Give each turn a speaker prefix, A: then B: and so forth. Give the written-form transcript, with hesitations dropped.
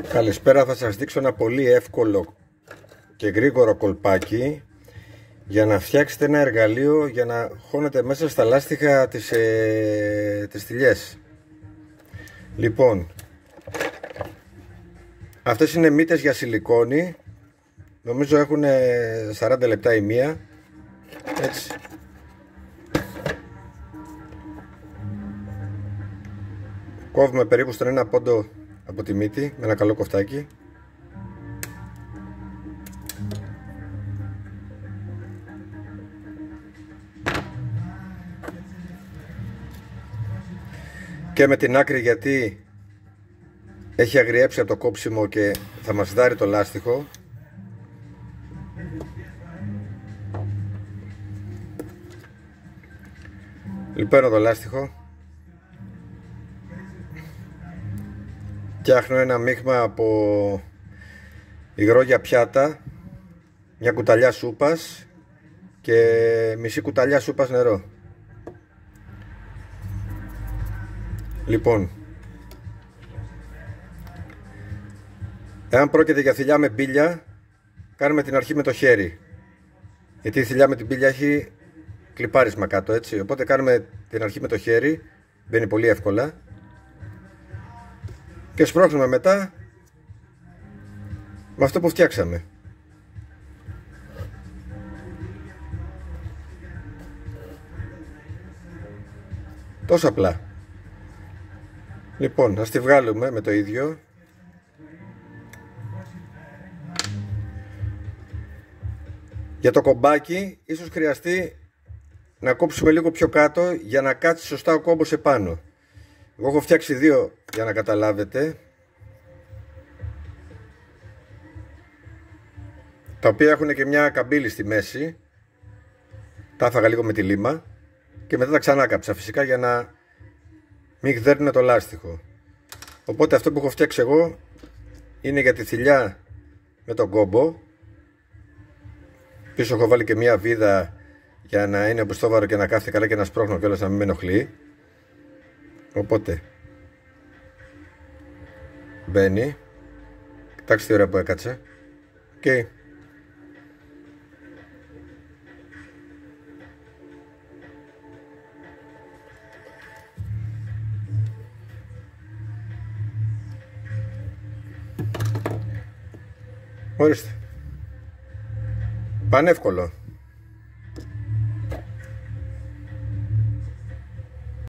A: Καλησπέρα, θα σας δείξω ένα πολύ εύκολο και γρήγορο κολπάκι για να φτιάξετε ένα εργαλείο για να χώνετε μέσα στα λάστιχα τις θηλιές. Λοιπόν, αυτές είναι μύτες για σιλικόνη. Νομίζω έχουν 40 λεπτά η μία. Έτσι. Κόβουμε περίπου στον 1 πόντο από τη μύτη με ένα καλό κοφτάκι. Και με την άκρη, γιατί έχει αγριέψει από το κόψιμο και θα μας δάρει το λάστιχο. Παίρνω το λάστιχο, φτιάχνω ένα μείγμα από υγρόγια πιάτα, μια κουταλιά σούπας και μισή κουταλιά σούπας νερό. Λοιπόν, εάν πρόκειται για θηλιά με μπίλια, κάνουμε την αρχή με το χέρι, γιατί η θηλιά με την μπίλια έχει κλιπάρισμα κάτω, έτσι. Οπότε κάνουμε την αρχή με το χέρι, μπαίνει πολύ εύκολα, και σπρώχνουμε μετά με αυτό που φτιάξαμε. Τόσο απλά. Λοιπόν, ας τη βγάλουμε με το ίδιο. Για το κομπάκι ίσως χρειαστεί να κόψουμε λίγο πιο κάτω για να κάτσει σωστά ο κόμπος επάνω. Εγώ έχω φτιάξει δύο για να καταλάβετε, τα οποία έχουν και μια καμπύλη στη μέση. Τα έφαγα λίγο με τη λίμα και μετά τα ξανάκαψα φυσικά για να μην γδέρνει το λάστιχο. Οπότε αυτό που έχω φτιάξει εγώ είναι για τη θηλιά με τον κόμπο. Πίσω έχω βάλει και μια βίδα για να είναι οπισθόβαρο και να κάθεται καλά και να σπρώχνω κιόλας, να μην με ενοχλεί. Οπότε μπαίνει. Κοιτάξτε τι ωραία που έκατσε. Okay. Ορίστε. Πανεύκολο.